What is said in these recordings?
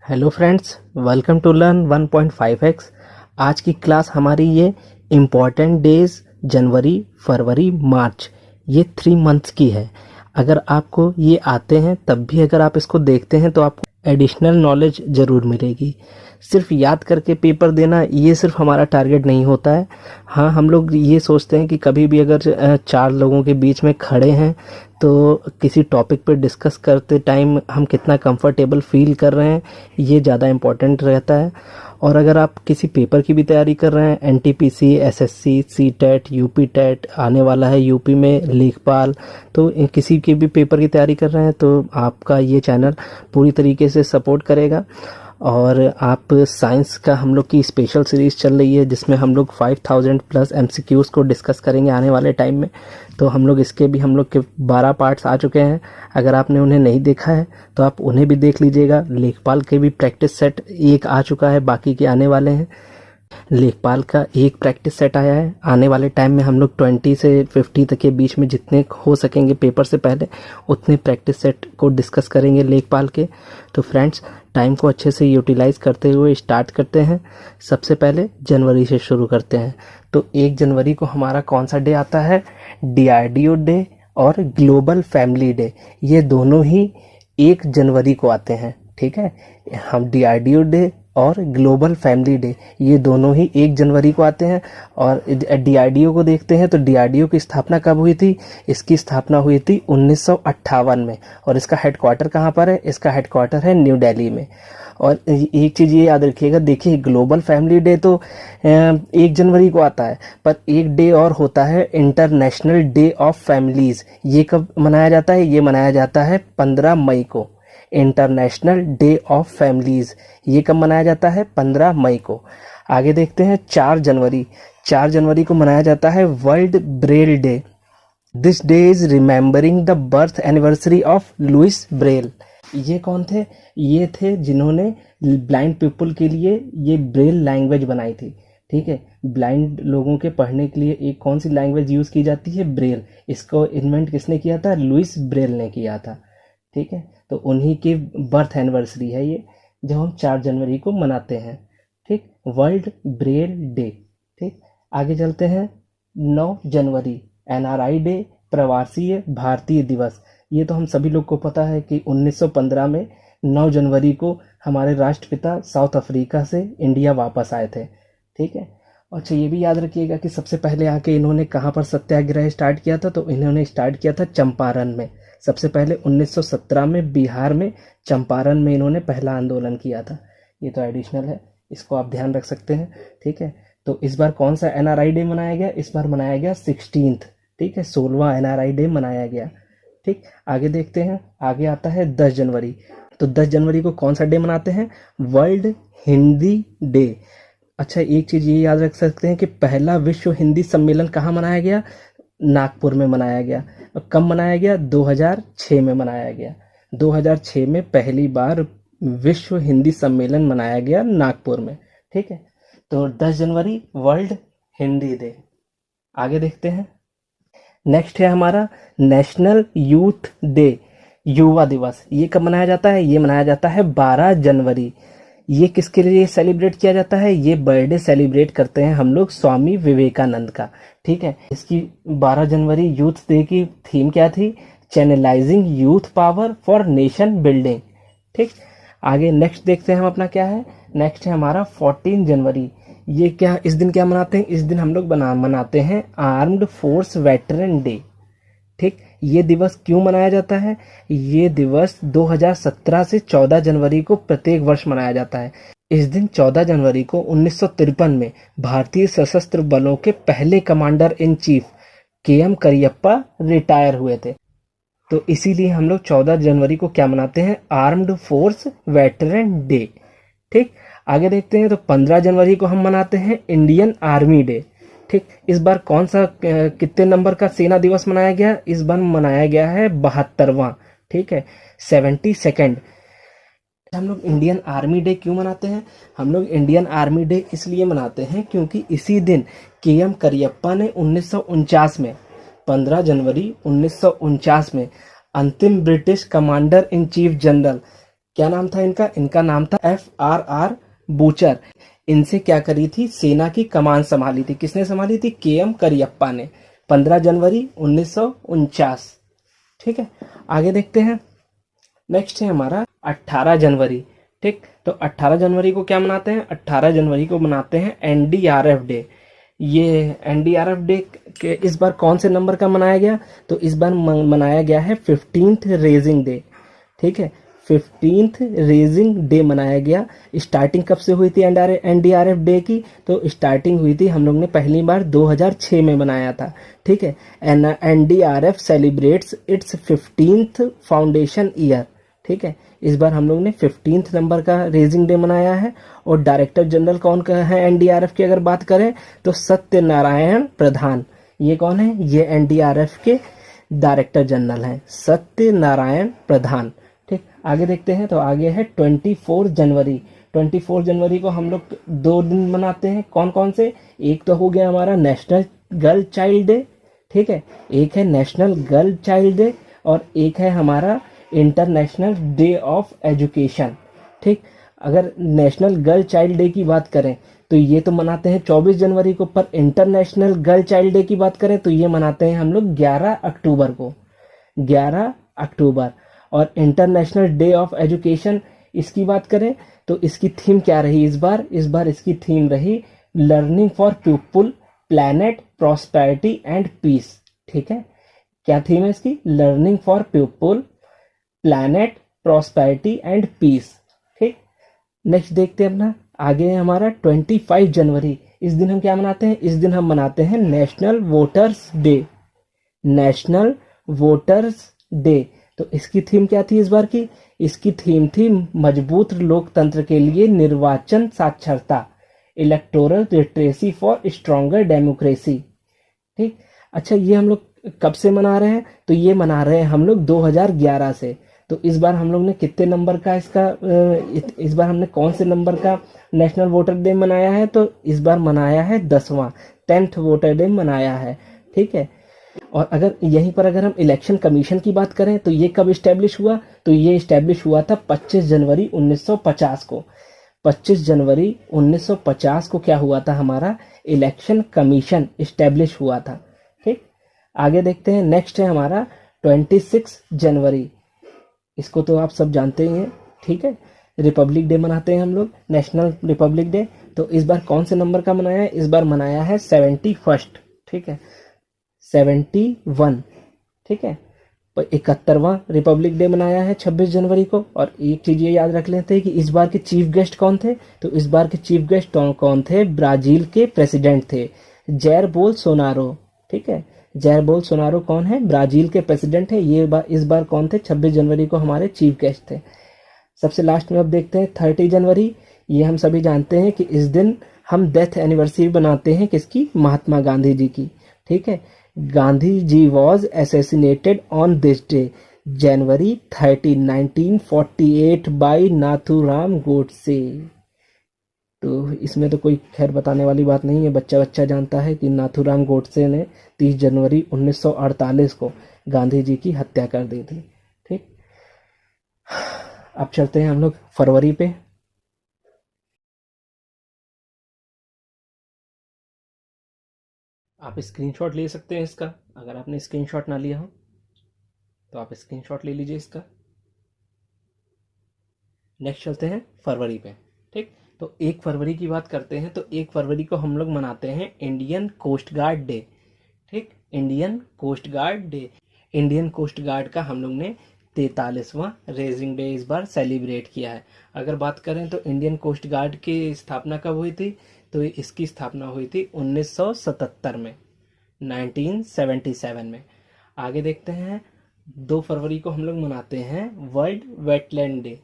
Hello friends, welcome to learn 1.5x। आज की class हमारी ये इम्पॉर्टेंट डेज जनवरी, फरवरी, मार्च, ये 3 मंथ्स की है। अगर आपको ये आते हैं तब भी अगर आप इसको देखते हैं तो आपको एडिशनल नॉलेज ज़रूर मिलेगी। सिर्फ याद करके पेपर देना ये सिर्फ हमारा टारगेट नहीं होता है। हाँ, हम लोग ये सोचते हैं कि कभी भी अगर 4 लोगों के बीच में खड़े हैं तो किसी टॉपिक पर डिस्कस करते टाइम हम कितना कंफर्टेबल फील कर रहे हैं ये ज़्यादा इम्पोर्टेंट रहता है। और अगर आप किसी पेपर की भी तैयारी कर रहे हैं, NTPC, SSC, CTET, UP TET आने वाला है यूपी में, लेखपाल, तो किसी के भी पेपर की तैयारी कर रहे हैं तो आपका ये चैनल पूरी तरीके से सपोर्ट करेगा। और आप साइंस का हम लोग की स्पेशल सीरीज़ चल रही है जिसमें हम लोग 5000 प्लस एमसीक्यूज़ को डिस्कस करेंगे आने वाले टाइम में। तो हम लोग के 12 पार्ट्स आ चुके हैं। अगर आपने उन्हें नहीं देखा है तो आप उन्हें भी देख लीजिएगा। लेखपाल के भी प्रैक्टिस सेट एक आ चुका है, बाकी के आने वाले हैं। लेखपाल का एक प्रैक्टिस सेट आया है। आने वाले टाइम में हम लोग 20 से 50 तक के बीच में जितने हो सकेंगे पेपर से पहले उतने प्रैक्टिस सेट को डिस्कस करेंगे लेखपाल के। तो फ्रेंड्स, टाइम को अच्छे से यूटिलाइज करते हुए स्टार्ट करते हैं। सबसे पहले जनवरी से शुरू करते हैं। तो 1 जनवरी को हमारा कौन सा डे आता है? डीआरडीओ डे और ग्लोबल फैमिली डे, ये दोनों ही 1 जनवरी को आते हैं। ठीक है, हम डीआरडीओ डे और ग्लोबल फैमिली डे ये दोनों ही 1 जनवरी को आते हैं। और डीआरडीओ को देखते हैं तो डीआरडीओ की स्थापना कब हुई थी? इसकी स्थापना हुई थी 1958 में। और इसका हेडक्वार्टर कहाँ पर है? इसका हेडक्वार्टर है न्यू दिल्ली में। और एक चीज़ ये याद रखिएगा, देखिए ग्लोबल फैमिली डे तो 1 जनवरी को आता है, पर एक डे और होता है इंटरनेशनल डे ऑफ फैमिलीज़। ये कब मनाया जाता है? ये मनाया जाता है 15 मई को। इंटरनेशनल डे ऑफ फैमिलीज़ ये कब मनाया जाता है? 15 मई को। आगे देखते हैं 4 जनवरी। 4 जनवरी को मनाया जाता है world Braille day. This day is remembering the birth anniversary of Louis Braille. ये कौन थे? ये थे जिन्होंने ब्लाइंड पीपल के लिए ये ब्रेल लैंग्वेज बनाई थी। ठीक है, ब्लाइंड लोगों के पढ़ने के लिए एक कौन सी लैंग्वेज यूज़ की जाती है? ब्रेल। इसको इन्वेंट किसने किया था? लुइस ब्रेल ने किया था। ठीक है, तो उन्हीं की बर्थ एनिवर्सरी है ये, जो हम 4 जनवरी को मनाते हैं। ठीक, वर्ल्ड ब्रेल डे। ठीक, आगे चलते हैं 9 जनवरी, एनआरआई डे, प्रवासी भारतीय दिवस। ये तो हम सभी लोग को पता है कि 1915 में 9 जनवरी को हमारे राष्ट्रपिता साउथ अफ्रीका से इंडिया वापस आए थे। ठीक है, अच्छा ये भी याद रखिएगा कि सबसे पहले आके इन्होंने कहाँ पर सत्याग्रह स्टार्ट किया था? तो इन्होंने स्टार्ट किया था चंपारण में। सबसे पहले 1917 में बिहार में चंपारण में इन्होंने पहला आंदोलन किया था। ये तो एडिशनल है, इसको आप ध्यान रख सकते हैं। ठीक है, तो इस बार कौन सा एनआरआई डे मनाया गया? इस बार मनाया गया 16th। ठीक है, 16वां एनआरआई डे मनाया गया। ठीक, आगे देखते हैं। आगे आता है 10 जनवरी। तो 10 जनवरी को कौन सा डे मनाते हैं? World Hindi day. अच्छा, एक चीज़ ये याद रख सकते हैं कि पहला विश्व हिंदी सम्मेलन कहाँ मनाया गया? नागपुर में मनाया गया। कब मनाया गया? 2006 में मनाया गया। 2006 में पहली बार विश्व हिंदी सम्मेलन मनाया गया नागपुर में। ठीक है, तो 10 जनवरी वर्ल्ड हिंदी डे। आगे देखते हैं। नेक्स्ट है हमारा नेशनल यूथ डे, युवा दिवस। ये कब मनाया जाता है? ये मनाया जाता है 12 जनवरी। ये किसके लिए सेलिब्रेट किया जाता है? ये बर्थडे सेलिब्रेट करते हैं हम लोग स्वामी विवेकानंद का। ठीक है, इसकी 12 जनवरी यूथ डे की थीम क्या थी? Channelising youth power for nation building. ठीक, आगे नेक्स्ट देखते हैं हम अपना क्या है। नेक्स्ट है हमारा 14 जनवरी। ये क्या, इस दिन क्या मनाते हैं? इस दिन हम लोग मनाते हैं आर्म्ड फोर्स वेटरन डे। ठीक, ये दिवस क्यों मनाया जाता है? ये दिवस 2017 से 14 जनवरी को प्रत्येक वर्ष मनाया जाता है। इस दिन 14 जनवरी को 1953 में भारतीय सशस्त्र बलों के पहले commander in chief KM Cariappa retire हुए थे। तो इसीलिए हम लोग 14 जनवरी को क्या मनाते हैं? Armed force veteran day. ठीक, आगे देखते हैं। तो 15 जनवरी को हम मनाते हैं इंडियन आर्मी डे। ठीक, इस बार कौन सा कितने नंबर का सेना दिवस मनाया गया? इस बार मनाया गया है 72वां। ठीक है, 72nd। हम लोग इंडियन आर्मी डे क्यों मनाते हैं? हम लोग इंडियन आर्मी डे इसलिए मनाते हैं क्योंकि इसी दिन केएम करियप्पा ने 1949 में, 15 जनवरी 1949 में अंतिम British commander in chief general क्या नाम था इनका? इनका नाम था FRR बूचर। इनसे क्या करी थी? सेना की कमान संभाली थी। किसने संभाली थी? KM करियप्पा ने, 15 जनवरी 1949। ठीक है, आगे देखते हैं। नेक्स्ट है हमारा 18 जनवरी। ठीक, तो 18 जनवरी को क्या मनाते हैं? 18 जनवरी को मनाते हैं NDRF डे। ये NDRF डे के इस बार कौन से नंबर का मनाया गया? तो इस बार मनाया गया है 15th रेजिंग डे। ठीक है, 15th रेजिंग डे मनाया गया। स्टार्टिंग कब से हुई थी NDRF डे की? तो स्टार्टिंग हुई थी, हम लोग ने पहली बार 2006 में बनाया था। ठीक है, NDRF celebrates it's 15th foundation year. ठीक है, इस बार हम लोग ने 15th नंबर का रेजिंग डे मनाया है। और डायरेक्टर जनरल कौन का है NDRF की अगर बात करें तो सत्यनारायण प्रधान। ये कौन है? ये NDRF के डायरेक्टर जनरल हैं, सत्यनारायण प्रधान। ठीक, आगे देखते हैं। तो आगे है 24 जनवरी। 24 जनवरी को हम लोग 2 दिन मनाते हैं। कौन कौन से? एक तो हो गया हमारा नेशनल गर्ल चाइल्ड डे। ठीक है, एक है नेशनल गर्ल चाइल्ड डे और एक है हमारा इंटरनेशनल डे ऑफ एजुकेशन। ठीक, अगर नेशनल गर्ल चाइल्ड डे की बात करें तो ये तो मनाते हैं 24 जनवरी को, पर इंटरनेशनल गर्ल चाइल्ड डे की बात करें तो ये मनाते हैं हम लोग 11 अक्टूबर को, 11 अक्टूबर। और इंटरनेशनल डे ऑफ एजुकेशन इसकी बात करें तो इसकी थीम क्या रही इस बार? इस बार इसकी थीम रही learning for people, planet, prosperity and peace. ठीक है, क्या थीम है इसकी? Learning for people, planet, prosperity and peace. ठीक, नेक्स्ट देखते हैं अपना आगे है हमारा 25 जनवरी। इस दिन हम क्या मनाते हैं? इस दिन हम मनाते हैं national voters day. National voters day. तो इसकी थीम क्या थी इस बार की? इसकी थीम थी मजबूत लोकतंत्र के लिए निर्वाचन साक्षरता, electoral literacy for stronger democracy. ठीक, अच्छा ये हम लोग कब से मना रहे हैं? तो ये मना रहे हैं हम लोग 2011 से। तो इस बार हम लोग ने कितने नंबर का इस बार हमने कौन से नंबर का नेशनल वोटर डे मनाया है? तो इस बार मनाया है 10वां, 10th वोटर डे मनाया है। ठीक है, और अगर यहीं पर अगर हम इलेक्शन कमीशन की बात करें तो ये कब इस्टेब्लिश हुआ? तो ये इस्टेब्लिश हुआ था 25 जनवरी 1950 को। 25 जनवरी 1950 को क्या हुआ था? हमारा इलेक्शन कमीशन इस्टेब्लिश हुआ था। ठीक, आगे देखते हैं। नेक्स्ट है हमारा 26 जनवरी। इसको तो आप सब जानते ही हैं। ठीक है, रिपब्लिक डे मनाते हैं हम लोग, नेशनल रिपब्लिक डे। तो इस बार कौन से नंबर का मनाया है? इस बार मनाया है 71st। ठीक है, 71। ठीक है, 71वां रिपब्लिक डे मनाया है 26 जनवरी को। और एक चीज ये याद रख लेते हैं कि इस बार के चीफ गेस्ट कौन थे? तो इस बार के चीफ गेस्ट कौन थे? ब्राजील के प्रेसिडेंट थे, जैर बोल्सोनारो। ठीक है, जैर बोल्सोनारो कौन है? ब्राजील के प्रेसिडेंट है। इस बार कौन थे? 26 जनवरी को हमारे चीफ गेस्ट थे। सबसे लास्ट में अब देखते हैं 30 जनवरी। ये हम सभी जानते हैं कि इस दिन हम डेथ एनिवर्सरी बनाते हैं किसकी? महात्मा गांधी जी की। ठीक है, Gandhi ji was assassinated on this day January 30, 1948 by Nathuram Godse. तो इसमें तो कोई खैर बताने वाली बात नहीं है, बच्चा बच्चा जानता है कि नाथूराम गोडसे ने 30 जनवरी 1948 को गांधी जी की हत्या कर दी थी। ठीक, अब चलते हैं हम लोग फरवरी पे। आप स्क्रीनशॉट ले सकते हैं इसका, अगर आपने स्क्रीनशॉट ना लिया हो तो आप स्क्रीनशॉट ले लीजिए इसका। नेक्स्ट चलते हैं फरवरी पे। ठीक, तो 1 फरवरी की बात करते हैं। तो 1 फरवरी को हम लोग मनाते हैं इंडियन कोस्ट गार्ड डे। ठीक, Indian coast guard day. Indian coast guard का हम लोग ने 43वां रेजिंग डे इस बार सेलिब्रेट किया है। अगर बात करें तो इंडियन कोस्ट गार्ड की स्थापना कब हुई थी? तो इसकी स्थापना हुई थी 1977 में, 1977 में। आगे देखते हैं 2 फरवरी को हम लोग मनाते हैं world wetland day.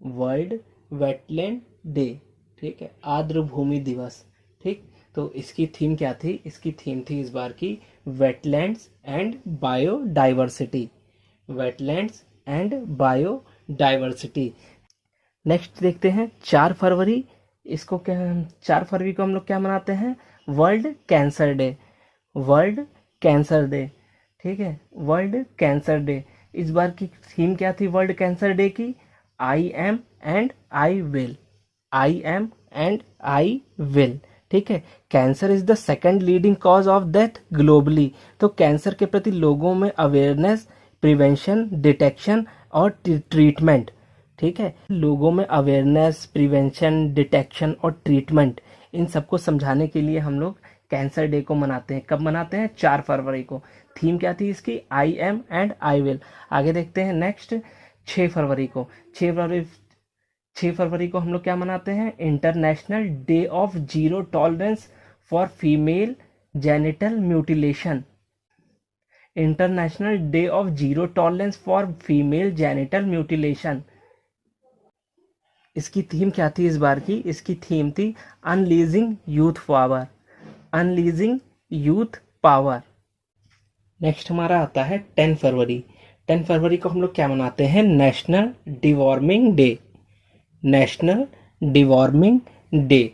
World wetland day. ठीक है, आर्द्र भूमि दिवस। ठीक, तो इसकी थीम क्या थी? इसकी थीम थी इस बार की wetlands and biodiversity. Wetlands and biodiversity. Next देखते हैं 4 फरवरी। इसको क्या 4 फरवरी को हम लोग क्या मनाते हैं? World cancer day. World cancer day. ठीक है, वर्ल्ड कैंसर डे। इस बार की थीम क्या थी वर्ल्ड कैंसर डे की? I am and I will, I am and I will. ठीक है, cancer is the second leading cause of death globally. तो कैंसर के प्रति लोगों में अवेयरनेस, प्रिवेंशन, डिटेक्शन और ट्रीटमेंट। ठीक है, लोगों में अवेयरनेस, प्रिवेंशन, डिटेक्शन और ट्रीटमेंट, इन सबको समझाने के लिए हम लोग कैंसर डे को मनाते हैं। कब मनाते हैं? 4 फरवरी को। थीम क्या थी इसकी? I am and I will. आगे देखते हैं नेक्स्ट, 6 फरवरी को। 6 फरवरी को हम लोग क्या मनाते हैं? International day of zero tolerance for female genital mutilation. International day of zero tolerance for female genital mutilation. इसकी थीम क्या थी इस बार की? इसकी थीम थी unleashing youth power, unleashing youth power. Next हमारा आता है 10 फरवरी। 10 फरवरी को हम लोग क्या मनाते हैं? National deworming day, national deworming day.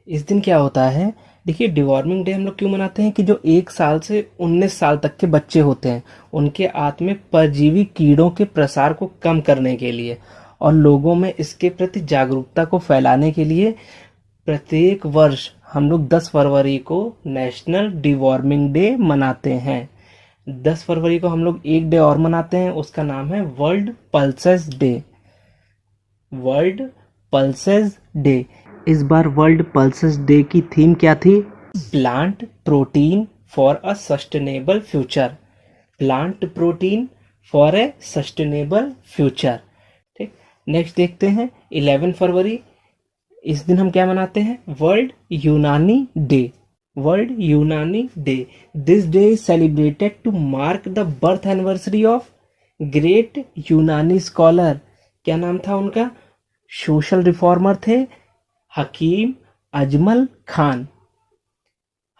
इस दिन क्या होता है? देखिए, डिवॉर्मिंग डे हम लोग क्यों मनाते हैं कि जो 1 साल से 19 साल तक के बच्चे होते हैं उनके आंत में परजीवी कीड़ों के प्रसार को कम करने के लिए और लोगों में इसके प्रति जागरूकता को फैलाने के लिए प्रत्येक वर्ष हम लोग 10 फरवरी को नेशनल डिवॉर्मिंग डे मनाते हैं। 10 फरवरी को हम लोग एक डे और मनाते हैं, उसका नाम है world pulses day, world pulses day. इस बार वर्ल्ड पल्सेस डे की थीम क्या थी? Plant protein for a sustainable future, plant protein for a sustainable future. ठीक, नेक्स्ट देखते हैं 11 फरवरी। इस दिन हम क्या मनाते हैं? World Unani day, world Unani day. This day is celebrated to mark the birth anniversary of great Unani scholar. क्या नाम था उनका? सोशल रिफॉर्मर थे हकीम अजमल खान,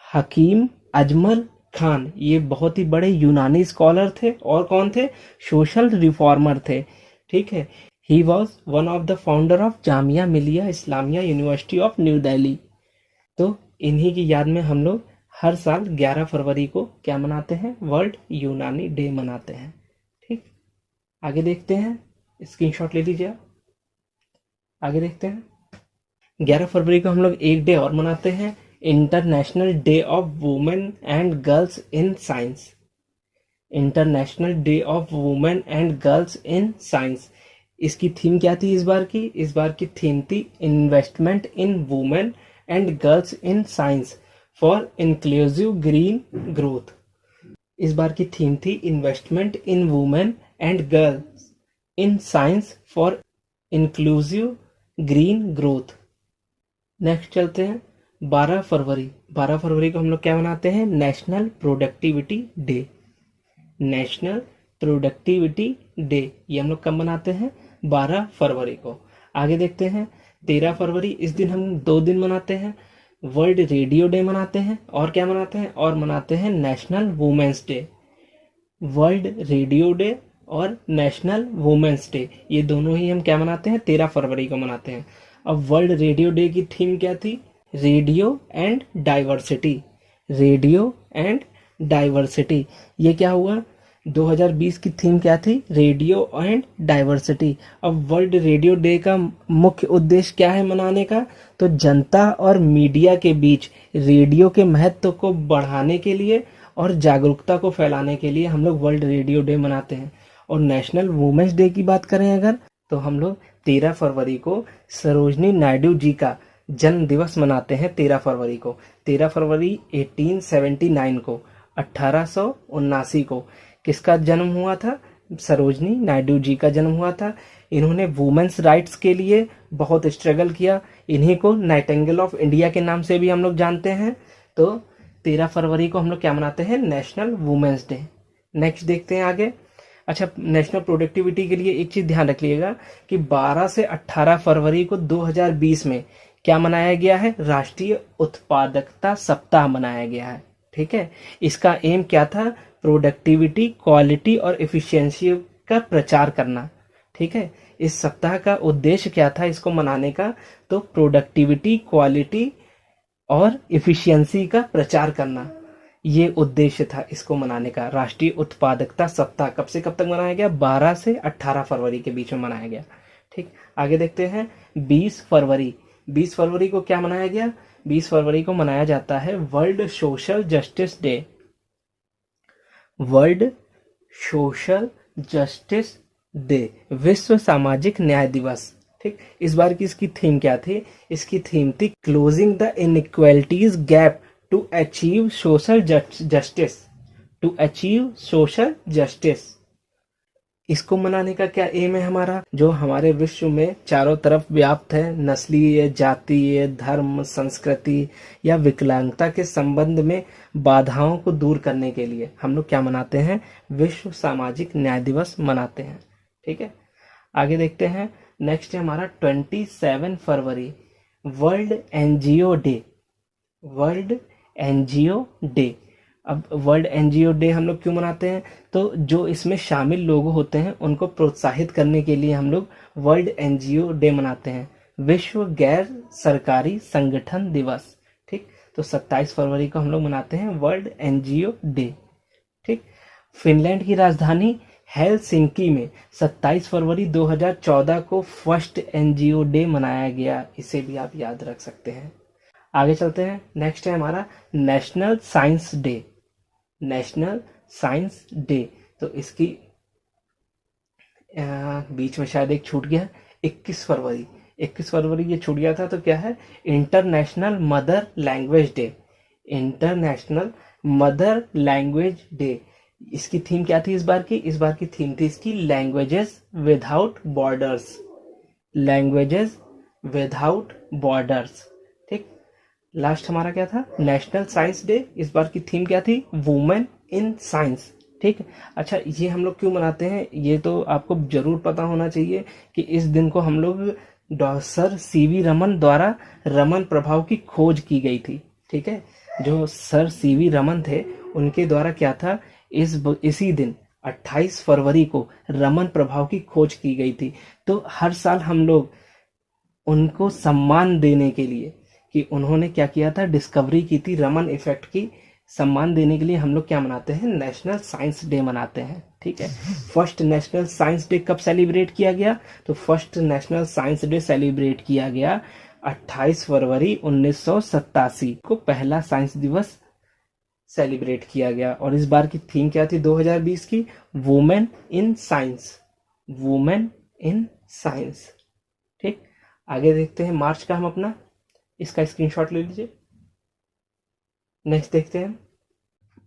हकीम अजमल खान। ये बहुत ही बड़े यूनानी स्कॉलर थे और कौन थे? सोशल रिफॉर्मर थे। ठीक है, he was one of the founder of Jamia Millia Islamia university of New Delhi. तो इन्हीं की याद में हम लोग हर साल 11 फरवरी को क्या मनाते हैं? वर्ल्ड यूनानी डे मनाते हैं। ठीक, आगे देखते हैं, स्क्रीनशॉट ले लीजिए आप। आगे देखते हैं, 11 फरवरी को हम लोग एक डे और मनाते हैं, international day of women and girls in science, international day of women and girls in science. इसकी थीम क्या थी इस बार की? इस बार की थीम थी investment in women and girls in science for inclusive green growth. इस बार की थीम थी investment in women and girls in science for inclusive green growth. Next चलते हैं 12 फरवरी। 12 फरवरी को हम लोग क्या मनाते हैं? National productivity day, national productivity day. ये हम लोग कब मनाते हैं? 12 फरवरी को। आगे देखते हैं 13 फरवरी। इस दिन हम 2 दिन मनाते हैं, वर्ल्ड रेडियो डे मनाते हैं और क्या मनाते हैं? और मनाते हैं national women's day. World radio day और नेशनल वुमेन्स डे, ये दोनों ही हम क्या मनाते हैं? 13 फरवरी को मनाते हैं। अब वर्ल्ड रेडियो डे की थीम क्या थी? Radio and diversity, radio and diversity. ये क्या हुआ? 2020 की थीम क्या थी? Radio and diversity. अब वर्ल्ड रेडियो डे का मुख्य उद्देश्य क्या है मनाने का? तो जनता और मीडिया के बीच रेडियो के महत्व को बढ़ाने के लिए और जागरूकता को फैलाने के लिए हम लोग वर्ल्ड रेडियो डे मनाते हैं। और नेशनल वुमेन्स डे की बात करें अगर, तो हम लोग 13 फरवरी को सरोजनी नायडू जी का जन्म दिवस मनाते हैं। 13 फरवरी को, 13 फरवरी 1879 को, 1879 को किसका जन्म हुआ था? सरोजनी नायडू जी का जन्म हुआ था। इन्होंने वुमेन्स राइट्स के लिए बहुत स्ट्रगल किया। इन्हीं को नाइटिंगेल ऑफ इंडिया के नाम से भी हम लोग जानते हैं। तो 13 फरवरी को हम लोग क्या मनाते हैं? National women's day. नेक्स्ट देखते हैं आगे। अच्छा, नेशनल प्रोडक्टिविटी के लिए एक चीज ध्यान रखिएगा कि 12 से 18 फरवरी को 2020 में क्या मनाया गया है? राष्ट्रीय उत्पादकता सप्ताह मनाया गया है। ठीक है, इसका एम क्या था? प्रोडक्टिविटी, क्वालिटी और एफिशिएंसी का प्रचार करना। ठीक है, इस सप्ताह का उद्देश्य क्या था इसको मनाने का? तो प्रोडक्टिविटी, क्वालिटी और एफिशिएंसी का प्रचार करना, ये उद्देश्य था इसको मनाने का। राष्ट्रीय उत्पादकता सप्ताह कब से कब तक मनाया गया? 12 से 18 फरवरी के बीच में मनाया गया। ठीक, आगे देखते हैं 20 फरवरी। 20 फरवरी को क्या मनाया गया? 20 फरवरी को मनाया जाता है world social justice day. World social justice day, विश्व सामाजिक न्याय दिवस। ठीक, इस बार की इसकी थीम क्या थी? इसकी थीम थी closing the inequalities gap to achieve social justice. To achieve social justice, इसको मनाने का क्या एम है हमारा? जो हमारे विश्व में चारों तरफ व्याप्त है नस्लीय, जातीय, धर्म, संस्कृति या विकलांगता के संबंध में बाधाओं को दूर करने के लिए हम लोग क्या मनाते हैं? विश्व सामाजिक न्याय दिवस मनाते हैं। ठीक है, आगे देखते हैं। नेक्स्ट है हमारा 27 फरवरी, world NGO day. World NGO day. अब वर्ल्ड एनजीओ डे हम लोग क्यों मनाते हैं? तो जो इसमें शामिल लोग होते हैं उनको प्रोत्साहित करने के लिए हम लोग वर्ल्ड एनजीओ डे मनाते हैं, विश्व गैर सरकारी संगठन दिवस। ठीक, तो 27 फरवरी को हम लोग मनाते हैं वर्ल्ड एनजीओ डे। ठीक, फिनलैंड की राजधानी हेलसिंकी में 27 फरवरी 2014 को फर्स्ट एनजीओ डे मनाया गया। इसे भी आप याद रख सकते हैं। आगे चलते हैं। नेक्स्ट है हमारा national science day. National science day, तो इसकी बीच में शायद एक छूट गया, 21 फरवरी। 21 फरवरी ये छूट गया था, तो क्या है? International mother language day. International mother language day. इसकी थीम क्या थी इस बार की? इस बार की थीम थी इसकी languages without borders. Languages without borders. ठीक, लास्ट हमारा क्या था? National science day. इस बार की थीम क्या थी? Women in science. ठीक, अच्छा, ये हम लोग क्यों मनाते हैं? ये तो आपको जरूर पता होना चाहिए कि इस दिन को हम लोग सर सीवी रमन द्वारा रमन प्रभाव की खोज की गई थी। ठीक है, जो सर सीवी रमन थे उनके द्वारा क्या था, इसी दिन 28 फरवरी को रमन प्रभाव की खोज की गई थी। तो हर साल हम लोग उनको सम्मान देने के लिए कि उन्होंने क्या किया था, डिस्कवरी की थी रमन इफेक्ट की, सम्मान देने के लिए हम लोग क्या मनाते हैं? नेशनल साइंस डे मनाते हैं। ठीक है, फर्स्ट नेशनल साइंस डे कब सेलिब्रेट किया गया? तो first national science day celebrate किया गया 28 फरवरी 1987 को, पहला साइंस दिवस सेलिब्रेट किया गया। और इस बार की थीम क्या थी 2020 की? Women in science. Women in science. ठीक, आगे देखते हैं मार्च का हम अपना, इसका स्क्रीनशॉट ले लीजिए। नेक्स्ट देखते हैं,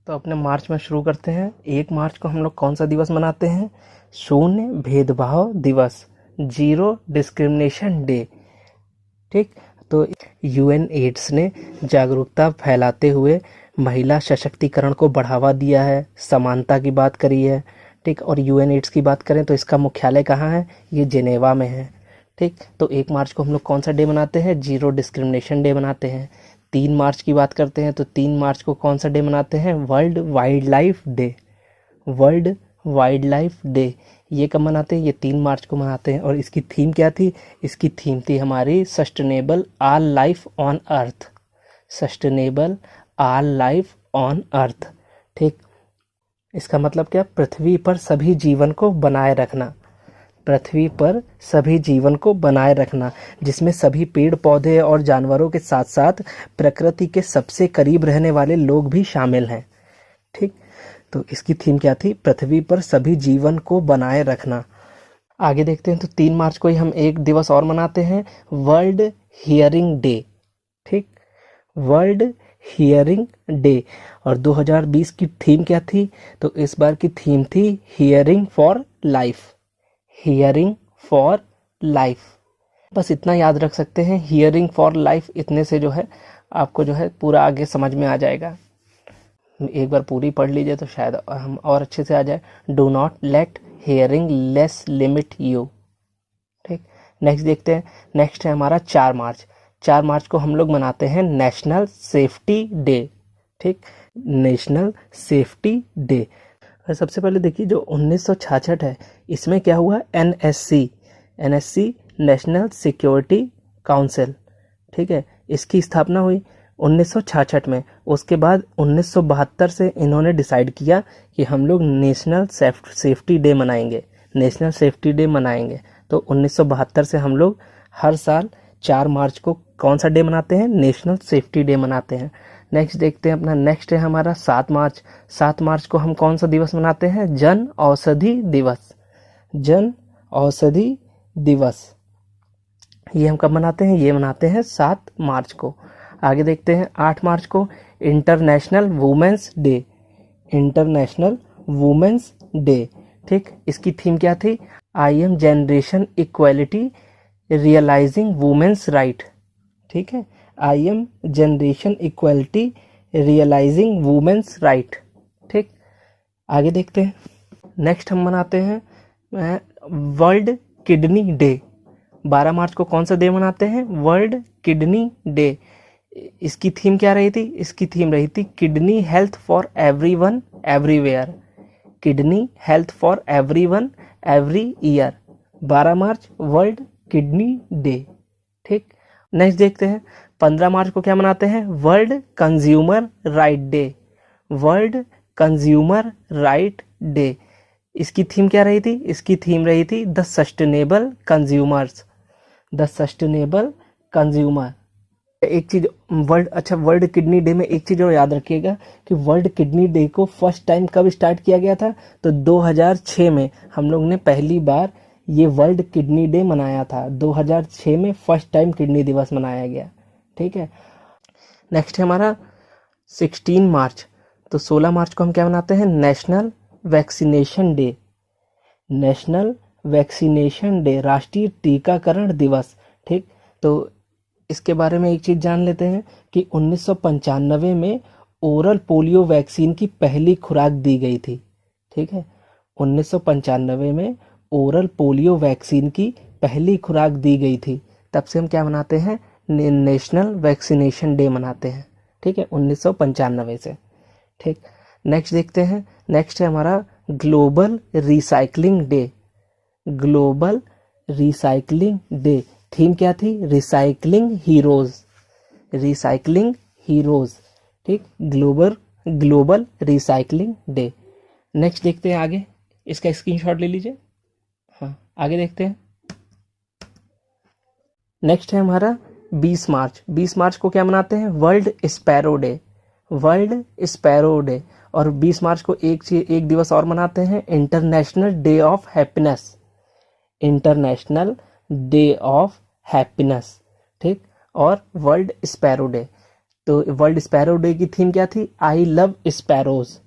तो अपने मार्च में शुरू करते हैं। 1 मार्च को हम लोग कौन सा दिवस मनाते हैं? शून्य भेदभाव दिवस, जीरो डिस्क्रिमिनेशन डे। ठीक, तो यूएन एड्स ने जागरूकता फैलाते हुए महिला सशक्तिकरण को बढ़ावा दिया है, समानता की बात करी है। ठीक, और यूएन एड्स की बात करें तो इसका मुख्यालय कहाँ है? ये जेनेवा में है। ठीक, तो 1 मार्च को हम लोग कौन सा डे मनाते हैं? जीरो डिस्क्रिमिनेशन डे मनाते हैं। 3 मार्च की बात करते हैं तो 3 मार्च को कौन सा डे मनाते हैं? World wild life day. World wild life day ये कब मनाते हैं? ये 3 मार्च को मनाते हैं। और इसकी थीम क्या थी? इसकी थीम थी हमारी sustainable all life on earth. Sustainable all life on earth. ठीक, इसका मतलब क्या? पृथ्वी पर सभी जीवन को बनाए रखना। पृथ्वी पर सभी जीवन को बनाए रखना, जिसमें सभी पेड़ पौधे और जानवरों के साथ साथ प्रकृति के सबसे करीब रहने वाले लोग भी शामिल हैं। ठीक, तो इसकी थीम क्या थी? पृथ्वी पर सभी जीवन को बनाए रखना। आगे देखते हैं, तो 3 मार्च को ही हम एक दिवस और मनाते हैं, वर्ल्ड हियरिंग डे। ठीक, वर्ल्ड हियरिंग डे। और 2020 की थीम क्या थी? तो इस बार की थीम थी hearing for life. Hearing for life, बस इतना याद रख सकते हैं, हियरिंग फॉर लाइफ। इतने से जो है आपको जो है पूरा आगे समझ में आ जाएगा। एक बार पूरी पढ़ लीजिए तो शायद हम और अच्छे से आ जाए। Do not let hearing less limit you. ठीक, नेक्स्ट देखते हैं। नेक्स्ट है हमारा 4 मार्च। 4 मार्च को हम लोग मनाते हैं नेशनल सेफ्टी डे। ठीक, नेशनल सेफ्टी डे। सबसे पहले देखिए, जो 1966 है इसमें क्या हुआ? NSC national security council. ठीक है, इसकी स्थापना हुई 1966 में। उसके बाद 1972 से इन्होंने डिसाइड किया कि हम लोग नेशनल सेफ्टी डे मनाएंगे। नेशनल सेफ्टी डे मनाएंगे। तो 1972 से हम लोग हर साल 4 मार्च को कौन सा डे मनाते हैं? नेशनल सेफ्टी डे मनाते हैं। नेक्स्ट देखते हैं अपना, नेक्स्ट है हमारा 7 मार्च। 7 मार्च को हम कौन सा दिवस मनाते हैं? जन औषधि दिवस। जन औषधि दिवस ये हम कब मनाते हैं? ये मनाते हैं 7 मार्च को। आगे देखते हैं 8 मार्च को international women's day. International women's day, ठीक। इसकी थीम क्या थी? I am generation equality realising women's right, ठीक है। I am generation equality realising women's right, ठीक। आगे देखते हैं, नेक्स्ट हम मनाते हैं वर्ल्ड किडनी डे। 12 मार्च को कौन सा डे मनाते हैं? World kidney day. इसकी थीम क्या रही थी? इसकी थीम रही थी kidney health for everyone everywhere. Kidney health for everyone every year. 12 March world kidney day, ठीक। नेक्स्ट देखते हैं 15 मार्च को क्या मनाते हैं? World consumer right day. World consumer right day. इसकी थीम क्या रही थी? इसकी थीम रही थी the sustainable consumers. The sustainable consumer. एक चीज वर्ल्ड किडनी डे में एक चीज और याद रखिएगा कि वर्ल्ड किडनी डे को फर्स्ट टाइम कब स्टार्ट किया गया था? तो 2006 में हम लोग ने पहली बार ये वर्ल्ड किडनी डे मनाया था। 2006 में फर्स्ट टाइम किडनी दिवस मनाया गया, ठीक है। नेक्स्ट है हमारा 16 मार्च। तो 16 मार्च को हम क्या मनाते हैं? National vaccination day. National vaccination day, राष्ट्रीय टीकाकरण दिवस, ठीक। तो इसके बारे में एक चीज जान लेते हैं कि 1995 में ओरल पोलियो वैक्सीन की पहली खुराक दी गई थी, ठीक है। 1995 में ओरल पोलियो वैक्सीन की पहली खुराक दी गई थी। तब से हम क्या मनाते हैं? नेशनल वैक्सीनेशन डे मनाते हैं, ठीक है, 1995 से, ठीक। नेक्स्ट देखते हैं, नेक्स्ट है हमारा global recycling day. Global recycling day, theme क्या थी? Recycling heroes. रिसाइकलिंग हीरोज, ठीक। Global recycling day. नेक्स्ट देखते हैं आगे, इसका स्क्रीनशॉट ले लीजिए। हाँ, आगे देखते हैं। नेक्स्ट है हमारा 20 मार्च। 20 मार्च को क्या मनाते हैं? World sparrow day. World sparrow day. और 20 मार्च को एक दिवस और मनाते हैं, international day of happiness. International day of happiness, ठीक। और वर्ल्ड स्पैरो डे। तो वर्ल्ड स्पैरो डे की थीम क्या थी? I love sparrows.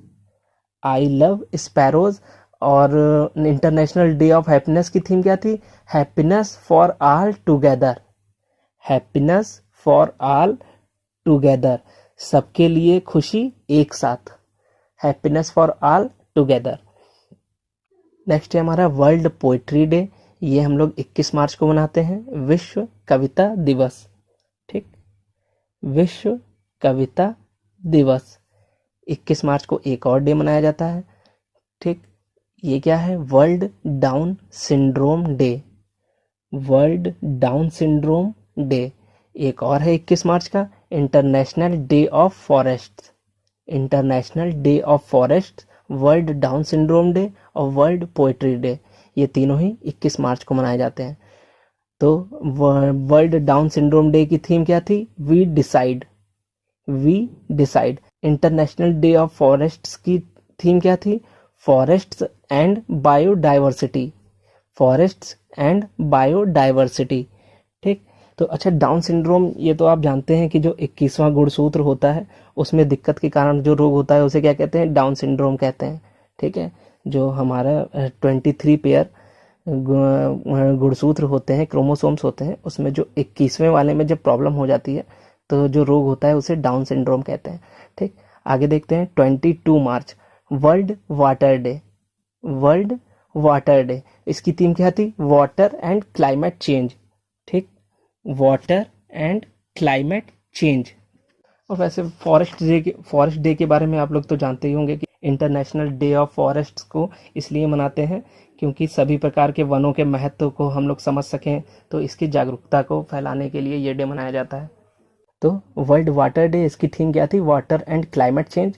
I love sparrows. और इंटरनेशनल डे ऑफ हैप्पीनेस की थीम क्या थी? Happiness for all together. Happiness for all together, सबके लिए खुशी एक साथ। Happiness for all together. Next है हमारा वर्ल्ड पोइट्री डे। ये हम लोग 21 मार्च को मनाते हैं, विश्व कविता दिवस, ठीक। विश्व कविता दिवस 21 मार्च को एक और डे मनाया जाता है, ठीक। ये क्या है? World Down syndrome day. World Down syndrome day. एक और है 21 मार्च का, international day of forest. International day of forest, world Down syndrome day और वर्ल्ड पोइट्री डे। ये तीनों ही 21 मार्च को मनाए जाते हैं। तो वर्ल्ड डाउन सिंड्रोम डे की थीम क्या थी? We decide. We decide. International day of forests की थीम क्या थी? Forests and biodiversity. Forests and biodiversity, ठीक। तो अच्छा, डाउन सिंड्रोम ये तो आप जानते हैं कि जो 21वां गुणसूत्र होता है उसमें दिक्कत के कारण जो रोग होता है उसे क्या कहते हैं? डाउन सिंड्रोम कहते हैं, ठीक है। जो हमारा 23 पेयर गुणसूत्र होते हैं, क्रोमोसोम्स होते हैं, उसमें जो 21वें वाले में जब प्रॉब्लम हो जाती है तो जो रोग होता है उसे डाउन सिंड्रोम कहते हैं, ठीक। आगे देखते हैं 22 March, world water day. World water day, इसकी थीम क्या थी? वाटर एंड क्लाइमेट चेंज, ठीक। Water and climate change. और वैसे फॉरेस्ट डे के बारे में आप लोग तो जानते ही होंगे कि इंटरनेशनल डे ऑफ फॉरेस्ट्स को इसलिए मनाते हैं क्योंकि सभी प्रकार के वनों के महत्व को हम लोग समझ सकें, तो इसकी जागरूकता को फैलाने के लिए ये डे मनाया जाता है। तो वर्ल्ड वाटर डे, इसकी थीम क्या थी? Water and climate change.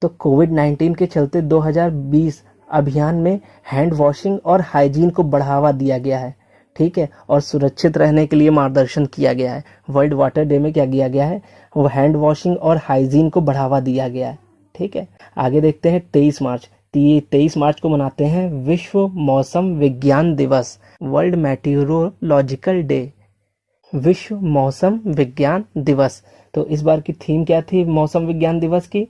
तो कोविड-19 के चलते 2020 अभियान में हैंड वॉशिंग और हाइजीन को बढ़ावा दिया गया है, ठीक है, और सुरक्षित रहने के लिए मार्गदर्शन किया गया है। वर्ल्ड वाटर डे में क्या किया गया है, वो हैंड वॉशिंग और हाइजीन को बढ़ावा दिया गया है। ठीक है, आगे देखते हैं 23 मार्च। 23 मार्च को मनाते हैं विश्व मौसम विज्ञान दिवस, वर्ल्ड मेटीरोलॉजिकल डे, विश्व मौसम विज्ञान दिवस। तो इस बार की थीम क्या थी मौसम विज्ञान दिवस की,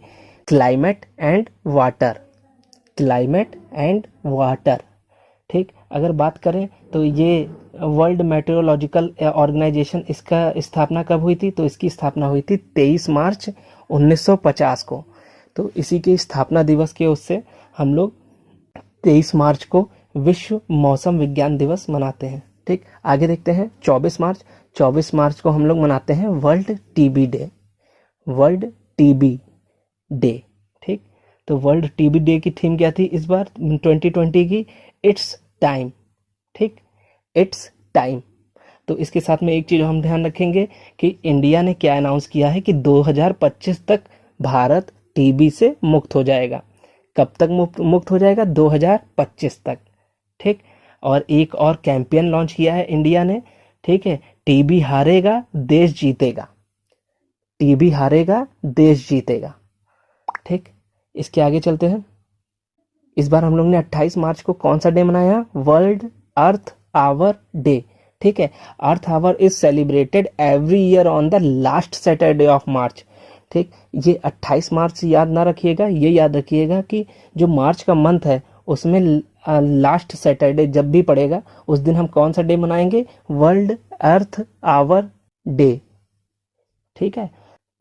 climate and water, climate and water. ठीक, अगर बात करें तो ये वर्ल्ड मेट्रोलॉजिकल ऑर्गेनाइजेशन, इसका स्थापना कब हुई थी, तो इसकी स्थापना हुई थी 23 मार्च 1950 को। तो इसी के स्थापना दिवस के उससे हम लोग 23 मार्च को विश्व मौसम विज्ञान दिवस मनाते हैं। ठीक, आगे देखते हैं 24 मार्च। 24 मार्च को हम लोग मनाते हैं world TB day, world TB day. ठीक, तो वर्ल्ड टीबी डे की थीम क्या थी इस बार 2020 की, इट्स टाइम। ठीक, इट्स टाइम। तो इसके साथ में एक चीज हम ध्यान रखेंगे कि इंडिया ने क्या अनाउंस किया है कि 2025 तक भारत टीबी से मुक्त हो जाएगा। कब तक मुक्त हो जाएगा, 2025 तक। ठीक, और एक और कैंपेन लॉन्च किया है इंडिया ने। ठीक है, टीबी हारेगा देश जीतेगा, टीबी हारेगा देश जीतेगा। ठीक, इसके आगे चलते हैं। इस बार हम लोग ने 28 मार्च को कौन सा डे मनाया, वर्ल्ड अर्थ आवर डे। ठीक है, earth hour is celebrated every year on the last Saturday of March. ठीक, ये 28 मार्च याद ना रखिएगा, ये याद रखिएगा कि जो मार्च का मंथ है उसमें लास्ट सैटरडे जब भी पड़ेगा उस दिन हम कौन सा डे मनाएंगे, वर्ल्ड अर्थ आवर डे। ठीक है,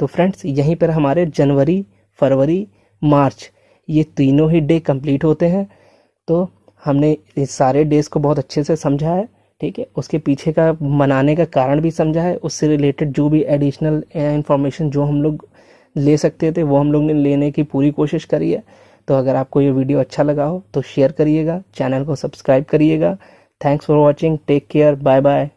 तो फ्रेंड्स यहीं पर हमारे जनवरी, फरवरी, मार्च ये तीनों ही डे कंप्लीट होते हैं। तो हमने इस सारे डेज को बहुत अच्छे से समझा है। ठीक है, उसके पीछे का मनाने का कारण भी समझा है, उससे रिलेटेड जो भी एडिशनल इंफॉर्मेशन जो हम लोग ले सकते थे वो हम लोग ने लेने की पूरी कोशिश करी है। तो अगर आपको ये वीडियो अच्छा लगा हो तो शेयर करिएगा, चैनल को सब्सक्राइब करिएगा। Thanks for watching, take care, bye bye.